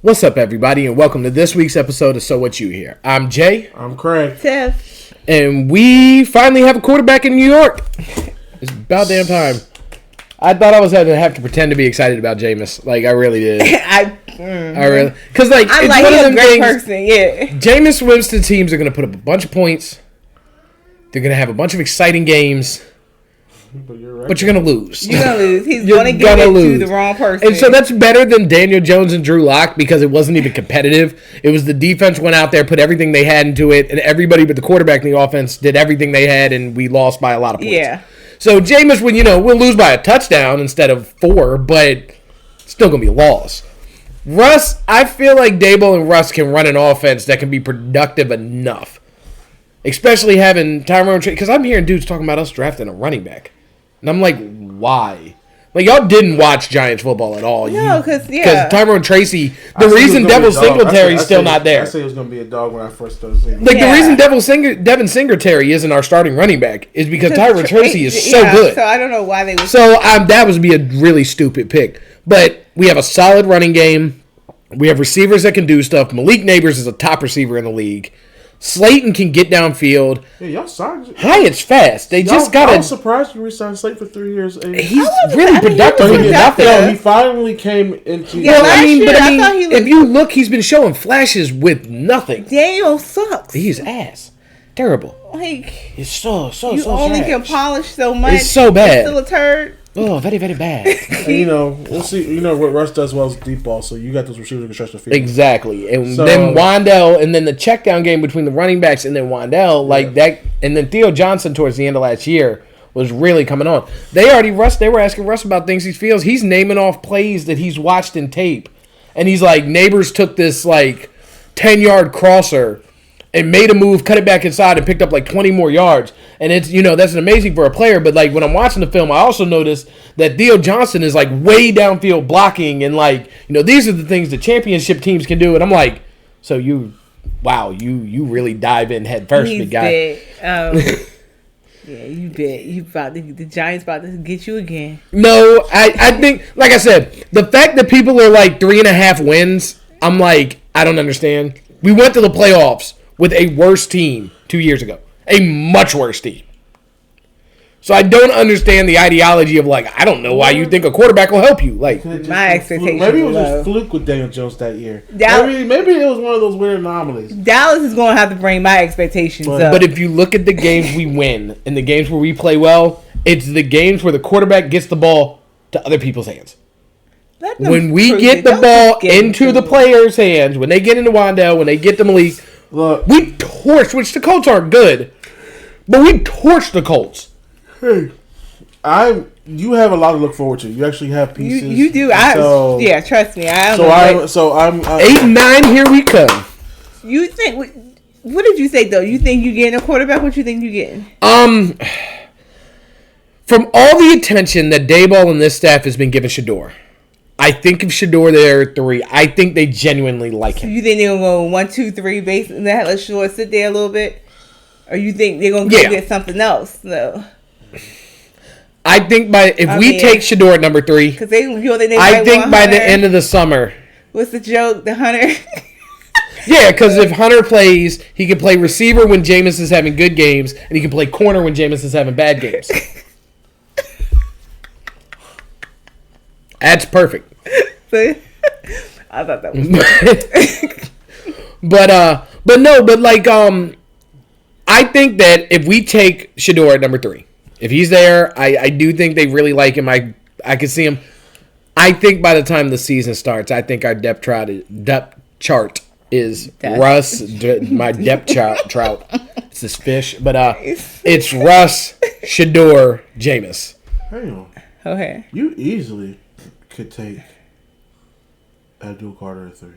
What's up, everybody, and welcome to this week's episode of So What You Hear. I'm Jay. I'm Craig. Tiff. And we finally have a quarterback in New York. It's about damn time. I thought I was going to have to pretend to be excited about Jameis. Like, I really did. I really... Because, like, I'm it's like, one he's of a them great things... person, yeah. Jameis Winston teams are going to put up a bunch of points. They're going to have a bunch of exciting games. But you're going to lose. You're going to lose. He's going to give it to the wrong person. And so that's better than Daniel Jones and Drew Lock because it wasn't even competitive. It was the defense went out there, put everything they had into it, and everybody but the quarterback in the offense did everything they had, and we lost by a lot of points. Yeah. So Jameis, we'll lose by a touchdown instead of 4, but it's still going to be a loss. Russ, I feel like Daboll and Russ can run an offense that can be productive enough. Especially having Tyrone Tracy, because I'm hearing dudes talking about us drafting a running back. And I'm like, why? Like, y'all didn't watch Giants football at all. No, because Tyrone Tracy, the reason Devin Singletary's still not there. I said it was going to be a dog when I first started seeing it. Like, the reason Devin Singletary isn't our starting running back is because Tyrone Tracy is so good. So I don't know why they would. So that would be a really stupid pick. But we have a solid running game. We have receivers that can do stuff. Malik Neighbors is a top receiver in the league. Slayton can get downfield. Yeah, y'all signed. Hyatt's fast. They just got I was surprised you re-signed Slayton for 3 years. He's really productive with nothing. No, he finally came into. Yeah, if you look, he's been showing flashes with nothing. Daniel sucks. He's ass. Terrible. Like, it's so you only trash. can polish so much. It's so bad. It's still a turd. Oh, very, very bad. And, we'll see. What Russ does well is deep ball, so you got those receivers who can stretch the field. Exactly. And then Wandell, and then the check down game between the running backs and then Wandell, that, and then Theo Johnson towards the end of last year was really coming on. They were asking Russ about things he feels. He's naming off plays that he's watched in tape. And he's like, Neighbors took this, 10-yard crosser and made a move, cut it back inside, and picked up 20 more yards. And it's, that's amazing for a player. But when I'm watching the film, I also noticed that Theo Johnson is way downfield blocking, and these are the things the championship teams can do. And I'm like, so you really dive in head first, big guy. Yeah, you bet. The Giants about to get you again. No, I think, like I said, the fact that people are 3.5 wins, I'm like, I don't understand. We went to the playoffs with a worse team 2 years ago. A much worse team. So I don't understand the ideology of I don't know why you think a quarterback will help you. My expectations. Maybe it was just fluke with Daniel Jones that year. Maybe it was one of those weird anomalies. Dallas is going to have to bring my expectations up. But if you look at the games we win and the games where we play well, it's the games where the quarterback gets the ball to other people's hands. When we get the ball into the players' hands, when they get into Wandell, when they get to Malik, we torch, which the Colts aren't good, but we torch the Colts. Hey, you have a lot to look forward to. You actually have pieces. You do. Trust me. I'm 8-9. Here we come. You think? What did you say though? You think you getting a quarterback? What you think you getting? From all the attention that Daboll and this staff has been giving Shedeur, I think if Shedeur there at 3, I think they genuinely like him. You think they're gonna go 1, 2, 3 base and let Shedeur sit there a little bit, or you think they're gonna go get something else? No. I think if we take Shedeur at number 3, because they I think by the end of the summer. What's the joke? The Hunter. Yeah, because if Hunter plays, he can play receiver when Jameis is having good games, and he can play corner when Jameis is having bad games. That's perfect. I thought that was I think that if we take Shedeur at number 3, if he's there, I do think they really like him. I can see him. I think by the time the season starts, I think our depth chart is Russ. My depth trout. It's this fish, but it's Russ, Shedeur, Jameis. Hang on. Okay. You easily could take Abdul Carter at 3.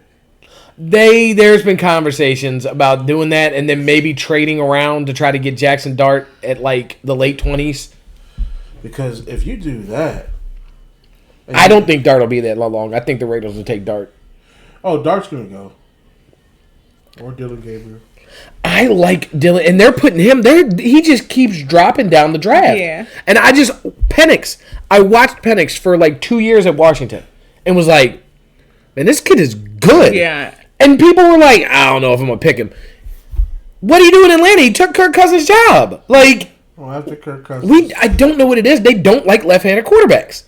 There's been conversations about doing that and then maybe trading around to try to get Jackson Dart at the late 20s. Because if you do that, I don't think Dart will be there long. I think the Raiders will take Dart. Oh, Dart's gonna go, or Dylan Gabriel. I like Dylan, and they're putting him there. He just keeps dropping down the draft. Yeah. And I watched Penix for 2 years at Washington and was like, man, this kid is good. Yeah. And people were like, I don't know if I'm going to pick him. What do you do in Atlanta? He took Kirk Cousins' job. Like, well, after Kirk Cousins. I don't know what it is. They don't like left-handed quarterbacks.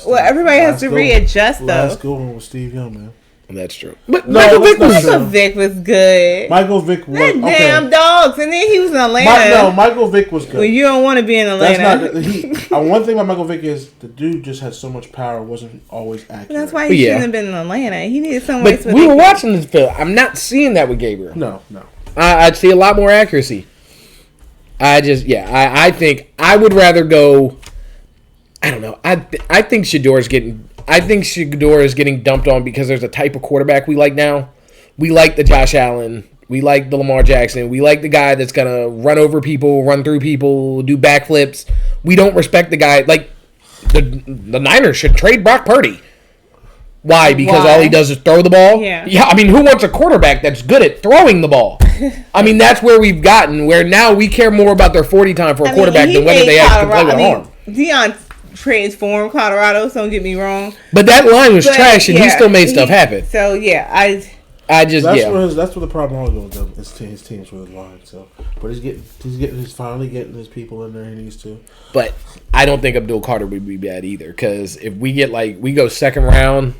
Well, everybody has to readjust, though. Last good one was Steve Young, man. That's true. But No, Michael Vick that's was... not Michael Vick was good. Michael Vick was... That damn dogs. And then he was in Atlanta. Michael Vick was good. Well, you don't want to be in Atlanta. That's not... one thing about Michael Vick is the dude just had so much power, wasn't always accurate. That's why he shouldn't have been in Atlanta. He needed somewhere. But we were watching this film. I'm not seeing that with Gabriel. No. I'd see a lot more accuracy. I think I would rather go... I don't know. I think Shedeur is getting dumped on because there's a type of quarterback we like now. We like the Josh Allen. We like the Lamar Jackson. We like the guy that's going to run over people, run through people, do backflips. We don't respect the guy. Like, the Niners should trade Brock Purdy. Why? Because all he does is throw the ball? Yeah. I mean, who wants a quarterback that's good at throwing the ball? I mean, that's where we've gotten, where now we care more about their 40 time for a quarterback than whether they actually play with an arm. Deion transformed Colorado, so don't get me wrong. But that line was trash, and he still made stuff happen. So, yeah, that's what the problem always with them. His teams with his line. So, but he's finally getting his people in there he needs to. But I don't think Abdul Carter would be bad either, because if we get we go second round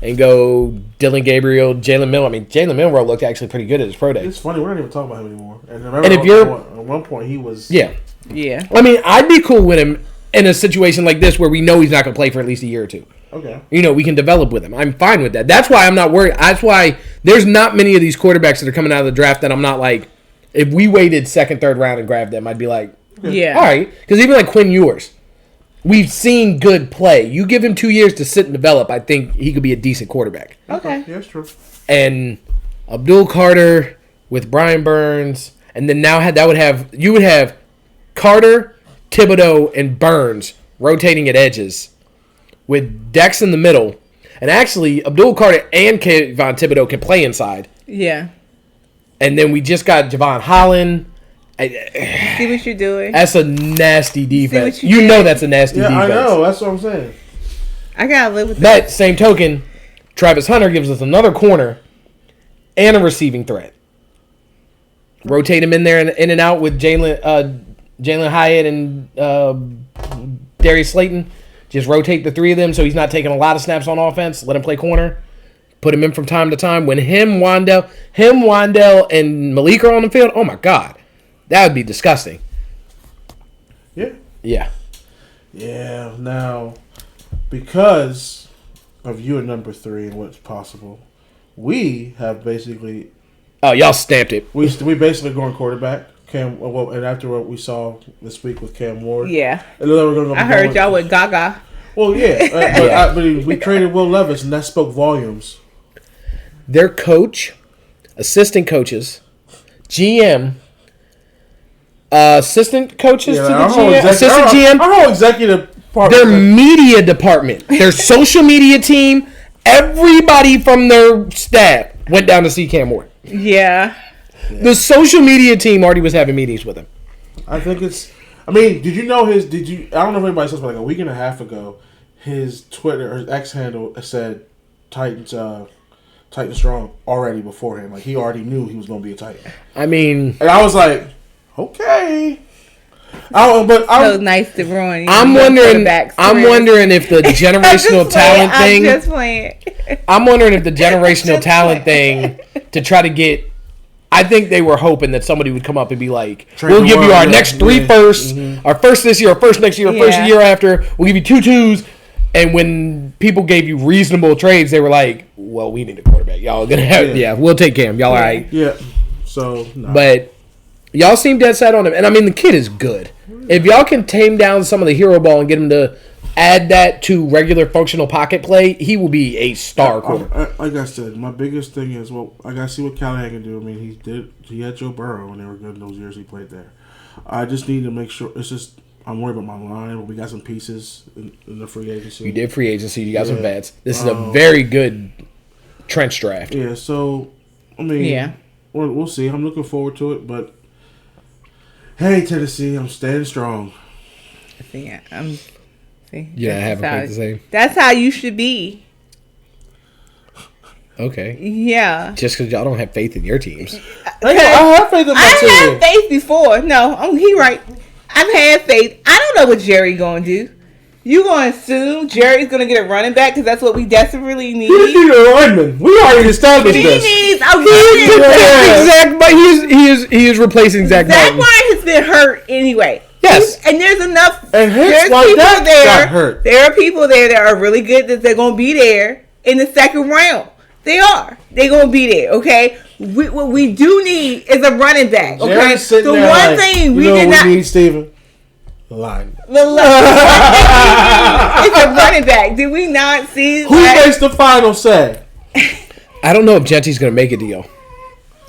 and go Dylan Gabriel, Jalen Milroe. I mean, Jalen Milroe looked actually pretty good at his pro day. It's funny, we're not even talking about him anymore. And remember, at one point he was yeah. I mean, I'd be cool with him in a situation like this where we know he's not going to play for at least a year or two. Okay. We can develop with him. I'm fine with that. That's why I'm not worried. That's why there's not many of these quarterbacks that are coming out of the draft that I'm not like, if we waited second, third round and grabbed them, I'd be like, yeah. All right. Because even like Quinn Ewers, we've seen good play. You give him 2 years to sit and develop, I think he could be a decent quarterback. Okay. Yeah, that's true. And Abdul Carter with Brian Burns, and then you would have Carter, Thibodeau, and Burns rotating at edges with Dex in the middle. And actually, Abdul Carter and Kayvon Thibodeau can play inside. Yeah. And then we just got Javon Holland. See what you're doing? That's a nasty defense. You know that's a nasty defense. Yeah, I know. That's what I'm saying. I gotta live with that. Same token, Travis Hunter gives us another corner and a receiving threat. Rotate him in there and in and out with Jalen Hyatt and Darius Slayton. Just rotate the three of them so he's not taking a lot of snaps on offense. Let him play corner. Put him in from time to time. When Wandell, and Malik are on the field, oh my God. That would be disgusting. Yeah. Yeah. Yeah. Now, because of you at number 3 and what's possible, we have basically... Oh, y'all stamped it. We basically going quarterback. And after what we saw this week with Cam Ward. Yeah. I heard y'all with Gaga. Well, yeah. But we traded Will Levis, and that spoke volumes. Their coach, assistant coaches, GM... assistant coaches to the GM, assistant GM, our whole executive part, their media department, their social media team, everybody from their staff went down to see Cam Ward. Yeah. The social media team already was having meetings with him. I think it's. I mean, did you know his? I don't know if anybody saw, but like a week and a half ago, his Twitter or his X handle said Titans strong already beforehand. Like he already knew he was going to be a Titan. I mean, and I was like, okay. So nice to ruin. I'm wondering if the generational talent thing. I'm just playing. I'm wondering if the generational talent thing to try to get. I think they were hoping that somebody would come up and be like, "We'll give you our next 3 firsts, our first this year, our first next year, our first year after. We'll give you 2 2s." And when people gave you reasonable trades, they were like, "Well, we need a quarterback. Y'all gonna have we'll take Cam. Y'all all right?" Yeah. So, but y'all seem dead set on him, and I mean the kid is good. If y'all can tame down some of the hero ball and get him to add that to regular functional pocket play, he will be a star quarterback. Like I said, my biggest thing is, I gotta see what Callahan can do. I mean, he had Joe Burrow when they were good in those years he played there. I just need to make sure. It's just I'm worried about my line, but we got some pieces in the free agency. You did free agency. You got some vets. This is a very good trench draft. Yeah. So I mean, we'll see. I'm looking forward to it, but. Hey, Tennessee, I'm staying strong. I haven't quite the same. That's how you should be. Okay. Yeah. Just because y'all don't have faith in your teams. I have faith in my team. I had faith before. No, he right. I've had faith. I don't know what Jerry gonna do. You gonna assume Jerry's gonna get a running back because that's what we desperately need? He needs a lineman. We already established He this. needs a running He is replacing Zach Zach Martin. Martin has been hurt anyway. Yes. And there's enough. And hence there's why people that there. got hurt. There are people there that are really good that they're gonna be there in the second round. They are. They're gonna be there. Okay. What we do need is a running back. Okay. Jerry's sitting The there one like, thing we you know did what not. we need, Steven? Line. The one thing we need is a running back. Did we not see? Who makes the final say? I don't know if Gentry's going to make a deal.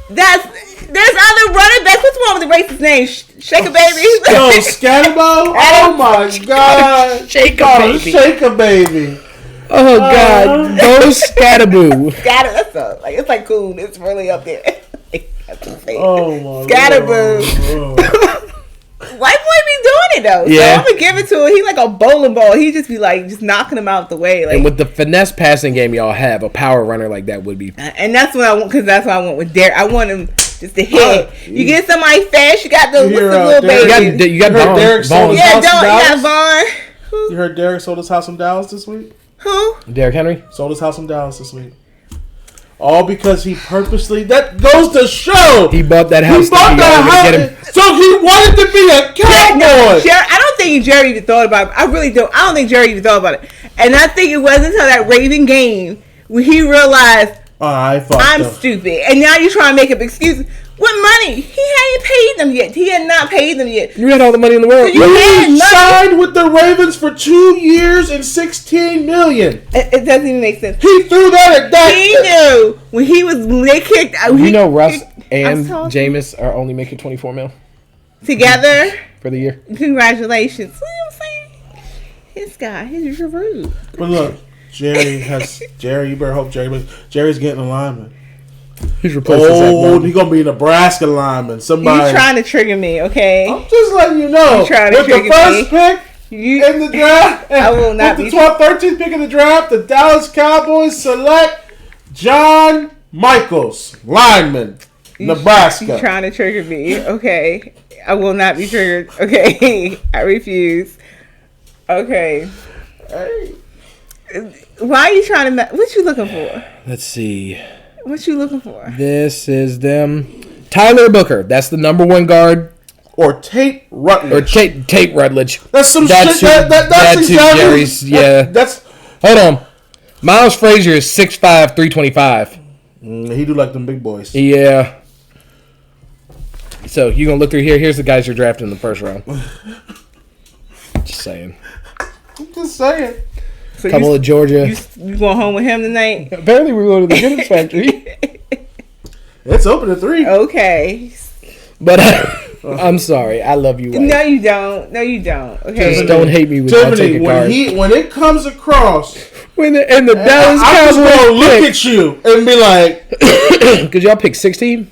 There's other running backs. What's wrong with the racist name? Shake a baby. Yo, Scatterbo? Oh my God. Shake a Oh, baby. shake a baby. Oh, God. Go Scatterboo. Scatter. That's it's like cool. It's really up there. Oh my Scatterboo. God. White boy be doing it though. Yeah. So I'm gonna give it to him. He like a bowling ball. He just be like just knocking them out the way. Like, And with the finesse passing game y'all have, a power runner like that would be. and that's what I want because that's what I want with Derek. I want him just to hit. You get somebody fast. You got the You hear, little Derek? baby. You got heard Vaughn. Derek sold Vaughn. his Yeah, house in don't. You got Dallas? Vaughn. You heard Derek sold his house in Dallas this week? Who? Derrick Henry. Sold his house in Dallas this week. All because he purposely. That goes to show. He bought that He house. bought that Get house. him. So he wanted to be a cowboy. Jerry, I don't think Jerry even thought about it. I really don't. I don't think Jerry even thought about it. And I think it wasn't until that Raven game when he realized I fucked I'm up. stupid. And now you're trying to make up excuses. What money? He hadn't paid them yet. He had not paid them yet. You had all the money in the world. So you had He money. signed with the Ravens for 2 years and $16 million. It doesn't even make sense. He threw that at that. He knew when they kicked. You know Russ and I'm so- Jameis are only making $24 million together. for the year. Congratulations. See what I'm saying? This guy, he's rude. But look, Jerry, you better hope Jerry's getting a lineman. He's replacing Zach Oh, Martin. he's gonna be a Nebraska lineman. Somebody. You trying to trigger me, okay? I'm just letting you know. You trying to With the trigger first me. pick You, in the draft, I will not with be- the 13th pick in the draft, the Dallas Cowboys select John Michaels, lineman, Nebraska. You trying to trigger me, okay? I will not be triggered, okay? I refuse. Okay. Hey. Why are you trying to? What you looking for? Let's see. What you looking for? This is them. Tyler Booker. That's the number one guard. Or Tate Rutledge. Or Tate Rutledge. That's some That's shit. who- That's that's who exactly. Jerry's- yeah. That's. Hold on. Miles Frazier is 6'5", 325. He do like them big boys. Yeah. So you're gonna look through here. Here's the guys you're drafting in the first round. Just saying. I'm just saying. So Couple of Georgia. you going home with him tonight? Apparently we're going to the Guinness factory. It's open at 3. Okay. But I'm sorry. I love you. White. No, you don't. No, you don't. Okay. Just don't hate me with my Tiffany, taking when cards. when it comes across, And the Dallas I'm just gonna Cowboys look at you and be like, because y'all picked 16?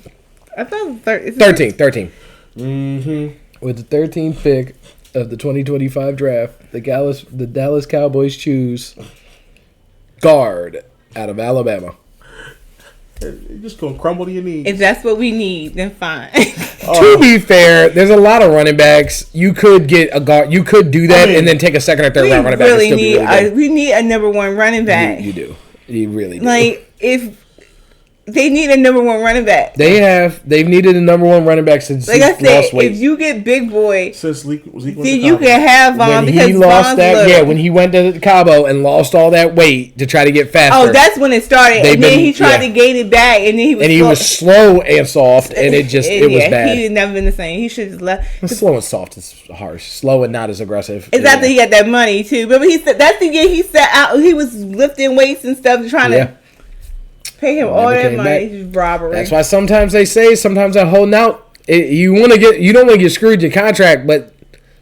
I thought it was 13. mm-hmm. With the 13th pick of the 2025 draft, the Dallas Cowboys choose guard out of Alabama. You're just gonna crumble to your knees. If that's what we need, then fine. To be fair, there's a lot of running backs. You could get a guard. You could do that I mean, and then take a second or third we round running back. And really still be need really good. we need a number one running back. You do. You really do. Like if they need a number one running back. They've needed a number one running back since Like I Zeke said, lost weight. if you get big boy, Since Zeke went then to you college. can have Vaughn when because he lost Vaughn's that, little. when he went to Cabo and lost all that weight to try to get faster. Oh, that's when it started, They've and then been- he tried yeah. to gain it back, and then he was slow and soft, and it was yeah, bad. He never been the same. He should just left. Slow and soft is harsh. Slow and not as aggressive. It's after he got that money too. Remember he said that's the year he set out. He was lifting weights and stuff, trying Yeah. to pay him Never all that came money. back. It's just robbery. That's why sometimes they say, sometimes I'm holding out. You don't want to get screwed your contract, but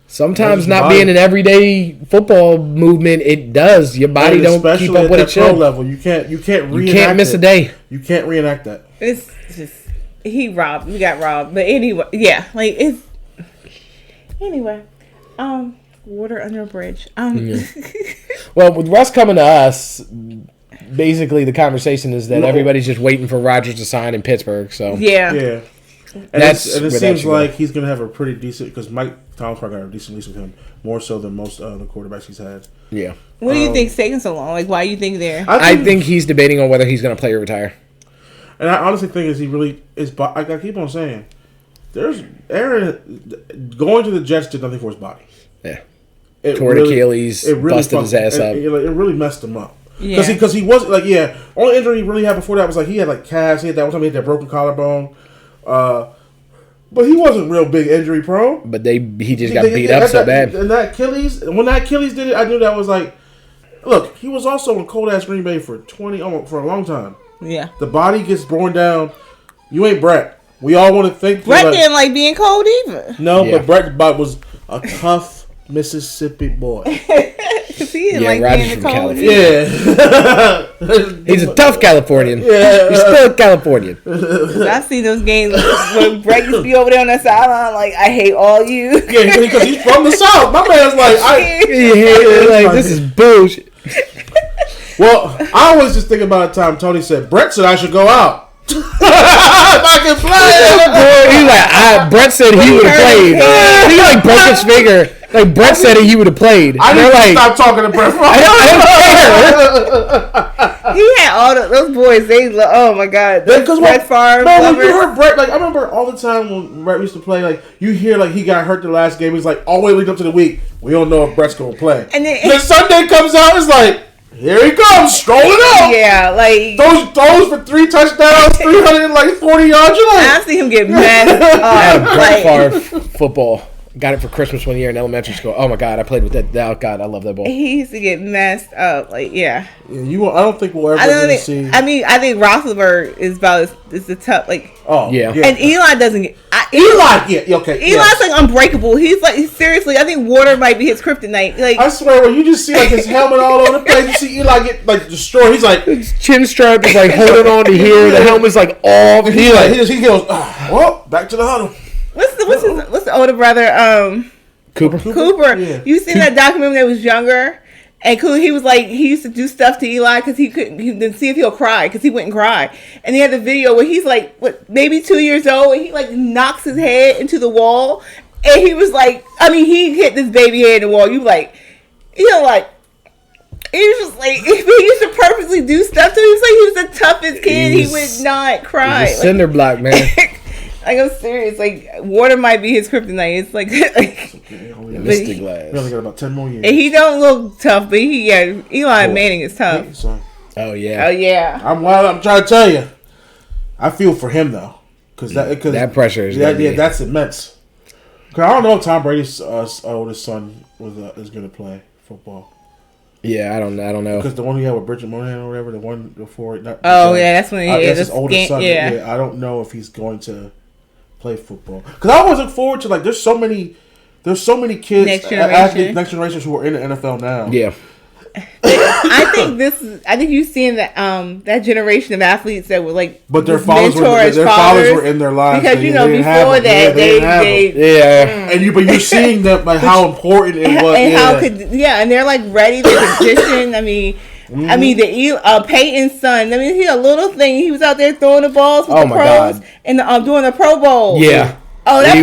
sometimes That's not body. being an everyday football movement, it does. Your body And don't especially keep up at what that it pro should. level. You can't reenact You can't miss it. a day. You can't reenact that. It's just he robbed. We got robbed. But anyway, yeah, like it's anyway. Water under a bridge. Well, with Russ coming to us, basically the conversation is that everybody's just waiting for Rodgers to sign in Pittsburgh. So Yeah. Yeah. And, That's and it where that seems should go. like he's going to have a pretty decent, because Mike Tomlin's probably got a decent lease with him, more so than most of the quarterbacks he's had. yeah, What do you think's taking so long? Like, why do you think they're? I think he's debating on whether he's going to play or retire. And I honestly think is he really is. I keep on saying, there's Aaron going to the Jets did nothing for his body. Yeah, It tore really- Achilles, it really busted his ass up. It really messed him up. Yeah. Because he was like, only injury he really had before that was like he had like calves. He had that one time he had that broken collarbone. But he wasn't real big injury prone. But he just got beat up so bad. And that Achilles, when that Achilles did it, I knew that was like, look, he was also in cold ass Green Bay for a long time. Yeah. The body gets borne down. You ain't Brett. We all want to think Brett didn't like being cold either. No, Yeah. but Brett was a tough Mississippi boy. Cause he didn't Yeah, like Rodgers being from the cold California. either. Yeah. He's a tough Californian. Yeah. He's still a Californian. I see those games where Brett used to be over there on the sideline like, I hate all you. Yeah, because he's from the South. My man's like, Like, this is bullshit. well, I always just think about the time Tony said, Brett said I should go out. If I can play. He's like, Brett said he would have played. He like broke his finger. Like Brett said he would have played. I They're need to like, stop talking to Brett. I don't care. He had all those boys. Oh my god, Because Brett Favre. no, when you lovers. heard Brett, like I remember all the time when Brett used to play, like you hear like he got hurt the last game. He's like all the way leading up to the week. We don't know if Brett's gonna play. And then Sunday comes out, it's like here he comes strolling out. yeah, like Those for 3 touchdowns, 340 yards. You're I like, see him get messed I had up. Brett Like, Favre football. Got it for Christmas one year in elementary school. Oh my god, I played with that. Oh god, I love that ball. he used to get messed up. Like yeah. yeah, I don't think we'll ever I don't gonna think. see. I mean, I think Roethlisberger is about is a tough like. Oh Yeah. And Eli doesn't get. Eli, yeah, okay. Eli's yeah. like unbreakable. He's like seriously. I think water might be his kryptonite. Like I swear, when you just see like his helmet all over the place, you see Eli get like destroyed. He's like, His chin strap is like holding on to here. The helmet's like off. he goes, well, back to the huddle. what's the older brother? Cooper. Cooper. Yeah. You seen that documentary when he was younger? And he was like, he used to do stuff to Eli because he didn't see if he'll cry because he wouldn't cry. And he had the video where he's like, maybe 2 years old, and he like knocks his head into the wall. And he was like, I mean, he hit this baby head in the wall. He was like, he was just like, he used to purposely do stuff to him. He was like, he was the toughest kid. He would not cry. He's a cinder block, man. Like I'm serious. Like water might be his kryptonite. It's like, Mystic glass. We only got about 10 more years. and he don't look tough, but Eli Manning is tough. So, Oh Oh yeah. yeah. I'm trying to tell you, I feel for him though, because That pressure is yeah, gonna be- that's immense. Cause I don't know if Tom Brady's oldest son is going to play football. Yeah, I don't know. Because the one we had with Bridget Monahan or whatever, the one before. Oh yeah, that's when that's his oldest son. Yeah. I don't know if he's going to play football. Because I always look forward to like there's so many kids, Next generation. athletes, next generation who are in the NFL now. Yeah. I think you've seen that generation of athletes that were like, But their just fathers were mentor as their fathers were in their lives because you know didn't have before them. Yeah, that didn't have them. they Yeah. But you're seeing them like how important it was. and yeah. how could and they're like ready to condition. I mean, the Peyton's son. I mean, he a little thing. He was out there throwing the balls with Oh the my pros God. and doing the Pro Bowl. Yeah. Oh, that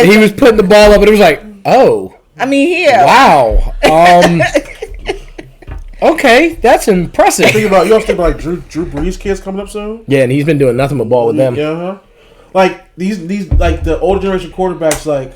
He boy was putting the ball up, and it was like, oh, I mean, yeah. wow. Okay, that's impressive. You also think about like Drew Brees kids coming up soon. Yeah, and he's been doing nothing but ball with them. Yeah, like these like the older generation quarterbacks. Like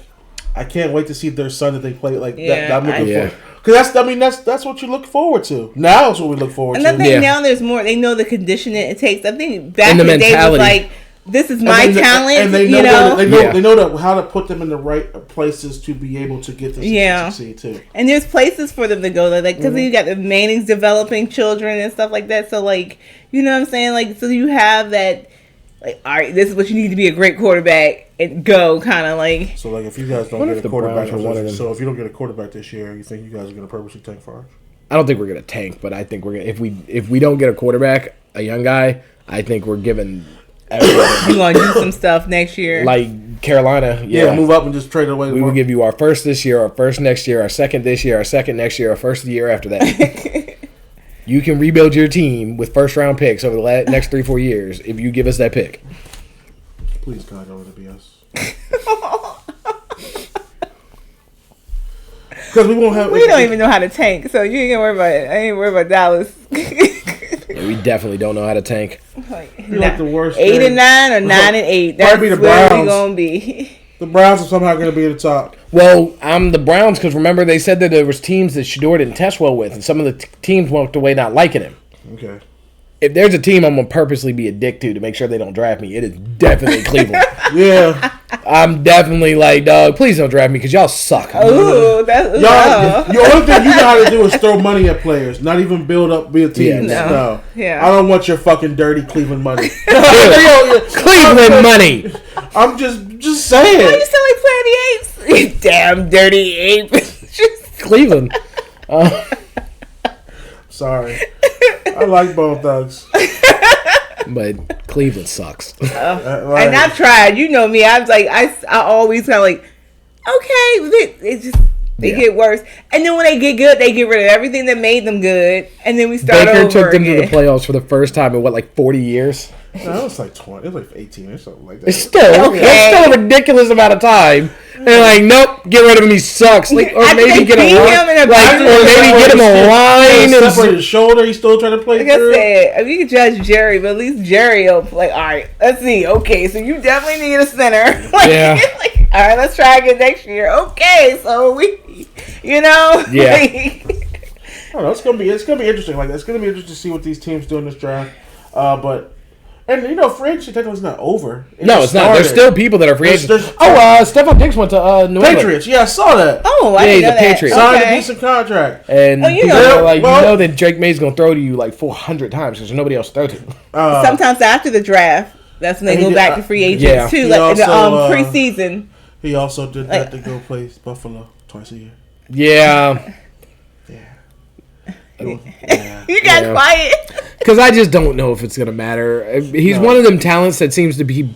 I can't wait to see their son that they play. Like Yeah, that I'm looking Yeah. for. Because that's what you look forward to. Now is what we look forward And I to. think Yeah. now there's more. They know the conditioning it takes. I think back And in the the day was mentality. like, this is my And they- talent. and they you know know. they know how to put them in the right places to be able to get this Yeah. to succeed too. And there's places for them to go. Like, because you got the Mannings developing children and stuff like that. So, like, you know what I'm saying? Like, so you have that, like, all right, this is what you need to be a great quarterback and go, kind of like. So like if you guys don't What get if a the quarterback, Browns were one of them? so if you don't get a quarterback this year, you think you guys are going to purposely tank for us? I don't think we're gonna tank, but I think we're gonna if we don't get a quarterback, a young guy, I think we're giving everybody You gonna do some stuff next year? like Carolina. Yeah, move up and just trade it away. We will give you our first this year, our first next year, our second this year, our second next year, our first the year after that. You can rebuild your team with first-round picks over the next 3-4 years if you give us that pick. Please, God, don't let it be us. Because we won't have. We don't even know how to tank, so you ain't gonna worry about it. I ain't worried about Dallas. Yeah, we definitely don't know how to tank. Like the worst 8 thing. and 9 or 9 and 8. That's Probably the where Browns. we gonna be. The Browns are somehow going to be at the top. Well, I'm the Browns because remember they said that there was teams that Shador didn't test well with, and some of the teams walked away not liking him. Okay. If there's a team I'm gonna purposely be a dick to make sure they don't draft me, it is definitely Cleveland. Yeah. I'm definitely like, dog, please don't draft me because y'all suck. Ooh, that's Y'all, the only thing you know how to do is throw money at players, not even build up, be a team. Yeah. No. Yeah. I don't want your fucking dirty Cleveland money. Cleveland money. I'm just Why saying. you still like playing the apes? Damn dirty ape. Cleveland. Sorry. I like Bone Thugs. But Cleveland sucks. Like, And I've tried. You know me. I was like, I always kind of like, okay, they Yeah. get worse. And then when they get good, they get rid of everything that made them good. And then we start Baker over took them again. to the playoffs for the first time in like 40 years. no, it was like 20. It was like 18 or something like that. It's still a ridiculous amount of time. They're like, nope, get rid of him. He sucks. Like, or After maybe they get beat a line, him in a like, battle. or maybe get him a line. He And separated his shoulder. He's still trying to play Like I through. said, we can judge Jerry, but at least Jerry will like, all right, let's see. Okay, so you definitely need a center. Like, Yeah. like, all right, let's try again next year. Okay, so we, Yeah. like, I don't know. It's gonna be interesting. Like it's gonna be interesting to see what these teams do in this draft. But free agency technically is not over. no, it's not. There's still people that are free agents. There's- Stephon Diggs went to New England. Patriots. Yeah, I saw that. oh, I Yeah, didn't he's know a that. Patriot. Signed a Okay. decent contract. And Oh, you people know. are like, Well- you know that Drake May's going to throw to you like 400 times because there's nobody else to throw to. Sometimes after the draft, that's when they And go he back did- to free agents yeah. too, He like in the also, preseason. He also did that to go play Buffalo twice a year. Yeah. Yeah. You got Yeah. quiet. Because I just don't know if it's going to matter. He's No. one of them talents that seems to be...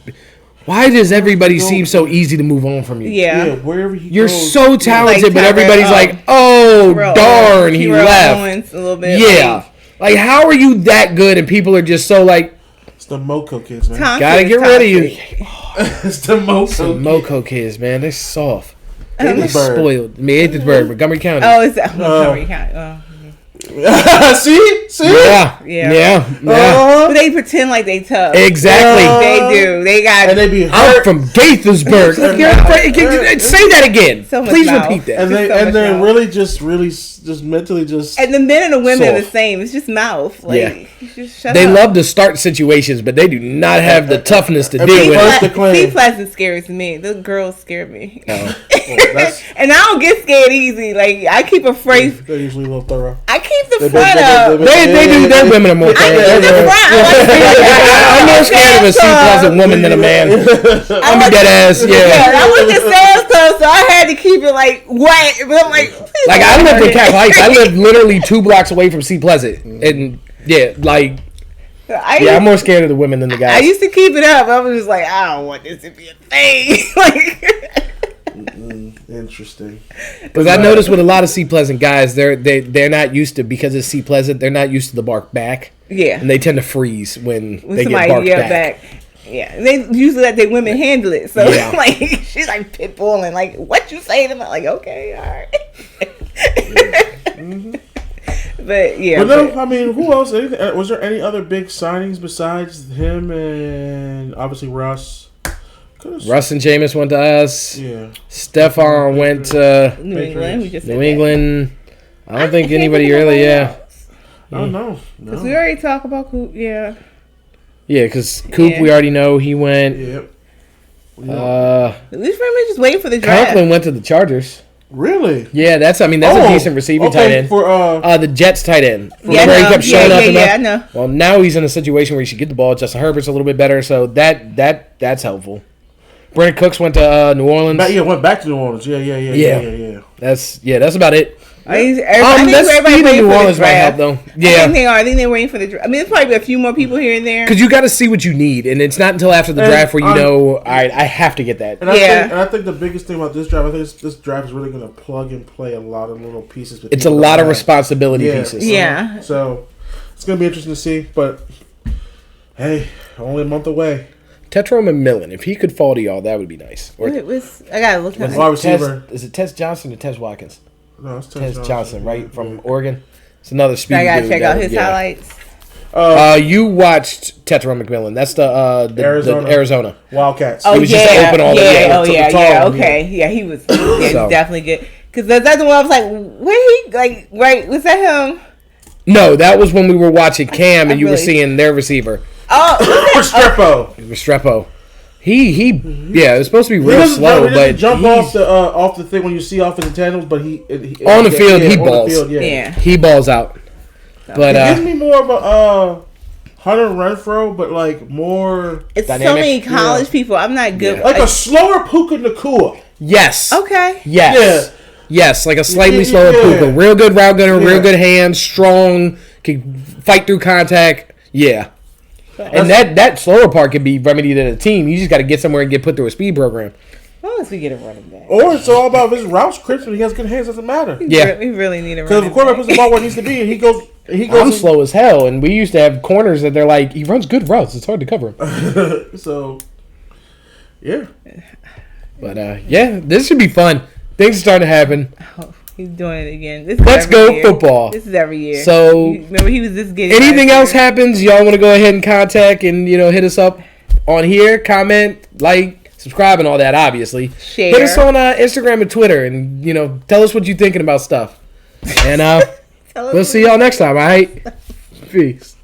Why does everybody seem so easy to move on from you? Yeah. Wherever he You're goes, so talented, Like but everybody's Tyrell- like, oh, Terrell darn, he Terrell left. Owens a little bit. Yeah. Like, how are you that good and people are just so like, It's the Moco kids, man. Toxic, gotta get rid of you. toxic. It's the Moco. Some Moco kids, man. They're soft. They're Gettysburg. spoiled. Hattiesburg, Montgomery County. Oh, is that? Montgomery County. Oh. See? Yeah. Yeah. Yeah. But they pretend like they tough. Exactly. They do. They got And they be I'm hurt. from Gaithersburg. Say that again. So much Please mouth. repeat that. And they so much they're mouth. really just mentally just. And the men and the women are the Soft. same. It's just mouth. Like, Yeah. you just shut They up. love to start situations, but they do not have the toughness to And deal be with first it. to claim. See Pleasant scares me. The girls scare me. that's- And I don't get scared easy. Like, I keep a phrase. They're usually a little thorough. I keep the They- front they- up. They do. Their women are more. I keep the thorough. front. I'm more scared of a C-pleasant woman than a man. I'm a dead ass. Yeah, Yeah. I went to Sam's Club, so I had to keep it like wet. But I'm like, please Like don't I lived in hurt Cap it. Heights. I lived literally 2 blocks away from C Pleasant, and yeah, like yeah, I'm more scared of the women than the I guys. used to keep it up. I was just like, I don't want this to be a thing. Like, Interesting. Because I noticed with a lot of C Pleasant guys, they're not used to, because it's C Pleasant, they're not used to the bark back, yeah, and they tend to freeze when they get somebody barked yell back. Yeah, and they usually let their women handle it. So Yeah. like, she's like pit bulling. Like, what you say to me? Like, okay, all right. But yeah, But no, I mean, who else? Was there any other big signings besides him and obviously Russ? Russ and Jameis went to us. Yeah. Stephon went to New England. We just said New that. England. I don't think can't anybody think of really. nobody Yeah, else. I don't know. Because we already talked about Coop. Yeah. yeah. Because Coop, Yeah. we already know he went. Yep. At least remember just waiting for the draft. Conklin went to the Chargers. Really? Yeah, that's a decent receiving tight end. For The Jets tight end. Yeah, Remember he no, kept showing yeah, up yeah, and yeah, up? I know. Well, now he's in a situation where he should get the ball. Justin Herbert's a little bit better, so that's helpful. Brandon Cooks went to New Orleans. Went back to New Orleans. Yeah. That's about it. I think That's everybody even waiting New for the Orleans might help draft. though. I Yeah, think they are. I think they're waiting for the draft. I mean, there's probably a few more people here and there. because you got to see what you need, and it's not until after the And draft where you know, all right, I have to get that. And Yeah. I think the biggest thing about this draft, I think this draft is really going to plug and play a lot of little pieces. It's a lot of responsibility pieces. Yeah. So It's gonna be interesting to see, but hey, only a month away. Tetro McMillan, if he could fall to y'all, that would be nice. Or It was. I gotta look at Wide it. receiver. Is it Tess Johnson or Tess Watkins? No, it's Tess Johnson, right from Oregon. It's another speedy I gotta dude check that- out his yeah. highlights. You watched Tetro McMillan. That's the Arizona. Arizona. Wildcats. Oh was just yeah, open all the- yeah, yeah, oh took yeah, the tall yeah. one, Okay, yeah, he was So. definitely good. Because that's the one I was like, where he like right? Was that him? No, that was when we were watching Cam I and you were really- seeing their receiver, Oh, Restrepo. Restrepo. He yeah, it was supposed to be He real doesn't, slow, he doesn't but jump he's- off the thing when you see offensive tandems, but he On the field, he on the balls. field, yeah. he balls out. But It gives me more of a Hunter Renfro, but like more It's so Dynamic. many college people. I'm not good. Yeah. like a slower Puka Nakua. yes, Okay. yes, yes, like a slightly Yeah. slower Puka. Real good route gunner, Yeah. real good hands, strong, can fight through contact. Yeah. And that slower part can be remedied in a team. You just got to get somewhere and get put through a speed program. As long as we get a running back. Or it's all about if his routes crisp and he has good hands. Doesn't matter. Yeah. We really need a Because running the quarterback back. puts the ball where it needs to be, and he goes. I'm slow as hell, and we used to have corners that they're like, he runs good routes. It's hard to cover him. So, yeah. But yeah, this should be fun. Things are starting to happen. Oh, he's doing it again. This is Let's every go year. football. This is every year. So- remember he was this giddy. Anything last else year. happens, y'all want to go ahead and contact and hit us up on here, comment, like, subscribe, and all that. Obviously, Share. hit us on Instagram and Twitter, and tell us what you're thinking about stuff. And Tell us we'll see y'all next time. All right, peace.